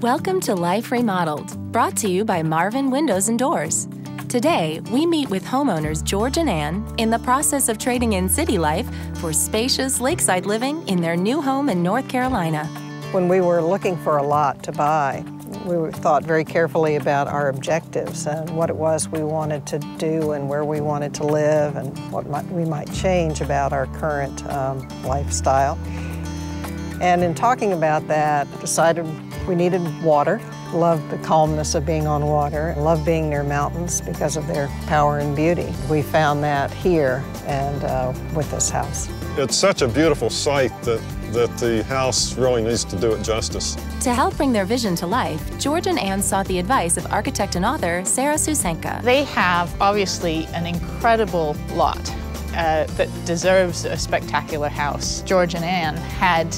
Welcome to Life Remodeled, brought to you by Marvin Windows and Doors. Today, we meet with homeowners George and Ann in the process of trading in city life for spacious lakeside living in their new home in North Carolina. When we were looking for a lot to buy, we thought very carefully about our objectives and what it was we wanted to do and where we wanted to live and what we might change about our current lifestyle. And in talking about that, decided we needed water. Loved the calmness of being on water. Loved being near mountains because of their power and beauty. We found that here and with this house. It's such a beautiful site that the house really needs to do it justice. To help bring their vision to life, George and Ann sought the advice of architect and author Sarah Susenka. They have obviously an incredible lot that deserves a spectacular house. George and Ann had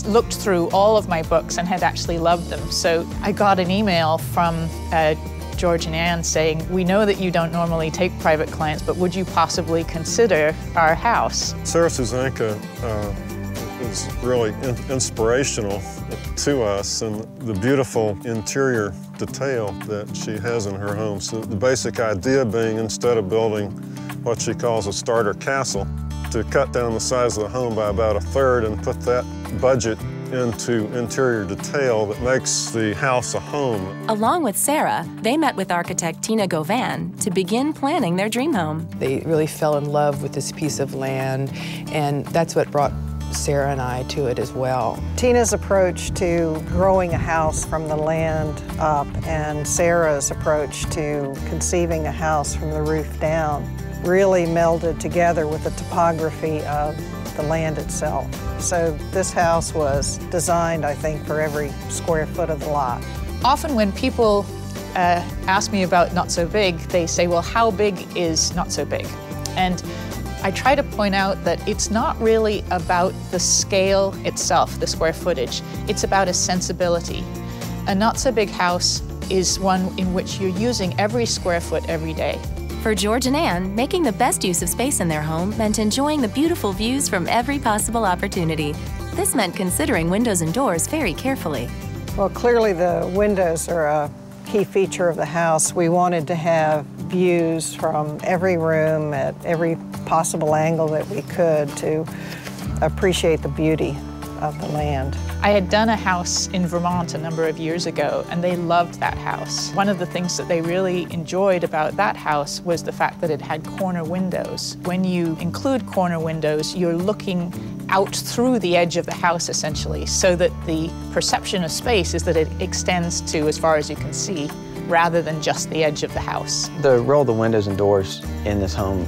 looked through all of my books and had actually loved them. So I got an email from George and Ann saying, "We know that you don't normally take private clients, but would you possibly consider our house?" Sarah Susenka is really inspirational to us, and the beautiful interior detail that she has in her home. So the basic idea being, instead of building what she calls a starter castle, to cut down the size of the home by about a third and put that budget into interior detail that makes the house a home. Along with Sarah, they met with architect Tina Govan to begin planning their dream home. They really fell in love with this piece of land, and that's what brought Sarah and I to it as well. Tina's approach to growing a house from the land up and Sarah's approach to conceiving a house from the roof down really melded together with the topography of the land itself. So this house was designed, I think, for every square foot of the lot. Often when people ask me about not so big, they say, well, how big is not so big? And I try to point out that it's not really about the scale itself, the square footage. It's about a sensibility. A not so big house is one in which you're using every square foot every day. For George and Ann, making the best use of space in their home meant enjoying the beautiful views from every possible opportunity. This meant considering windows and doors very carefully. Well, clearly the windows are a key feature of the house. We wanted to have views from every room at every possible angle that we could to appreciate the beauty of the land. I had done a house in Vermont a number of years ago, and they loved that house. One of the things that they really enjoyed about that house was the fact that it had corner windows. When you include corner windows, you're looking out through the edge of the house, essentially, so that the perception of space is that it extends to as far as you can see, rather than just the edge of the house. The role of the windows and doors in this home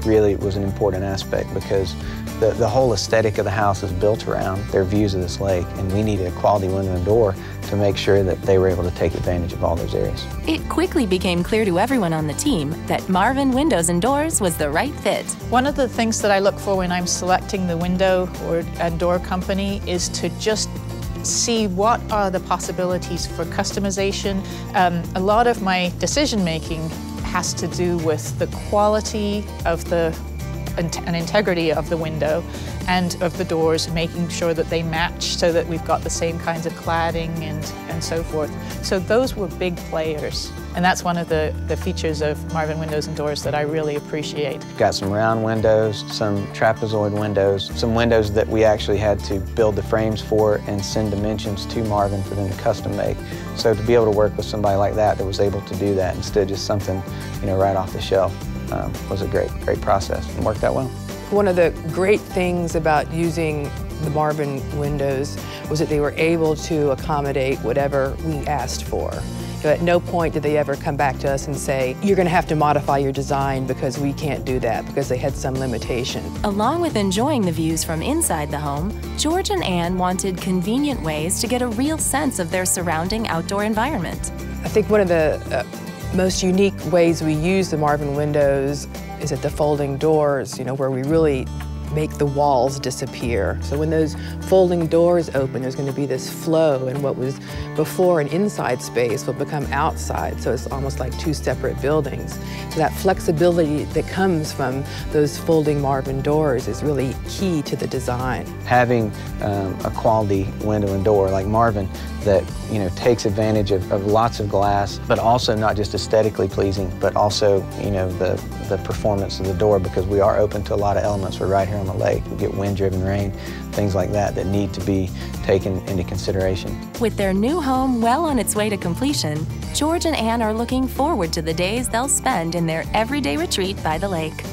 really was an important aspect, because the whole aesthetic of the house is built around their views of this lake, and we needed a quality window and door to make sure that they were able to take advantage of all those areas. It quickly became clear to everyone on the team that Marvin Windows and Doors was the right fit. One of the things that I look for when I'm selecting the window and door company is to just see what are the possibilities for customization. A lot of my decision making has to do with the quality of and integrity of the window and of the doors, making sure that they match so that we've got the same kinds of cladding and so forth. So those were big players, and that's one of the features of Marvin Windows and Doors that I really appreciate. Got some round windows, some trapezoid windows, some windows that we actually had to build the frames for and send dimensions to Marvin for them to custom make. So to be able to work with somebody like that was able to do that instead of just something, right off the shelf, was a great process, and worked out well. One of the great things about using the Marvin windows was that they were able to accommodate whatever we asked for. At no point did they ever come back to us and say, you're going to have to modify your design because we can't do that, because they had some limitation. Along with enjoying the views from inside the home, George and Ann wanted convenient ways to get a real sense of their surrounding outdoor environment. I think one of the most unique ways we use the Marvin windows is at the folding doors, where we really make the walls disappear. So when those folding doors open, there's going to be this flow, and what was before an inside space will become outside, so it's almost like two separate buildings. So that flexibility that comes from those folding Marvin doors is really key to the design. Having a quality window and door like Marvin, that, you know, takes advantage of lots of glass, but also not just aesthetically pleasing, but also, you know, the performance of the door, because we are open to a lot of elements. We're right here on the lake. We get wind-driven rain, things like that need to be taken into consideration. With their new home well on its way to completion, George and Ann are looking forward to the days they'll spend in their everyday retreat by the lake.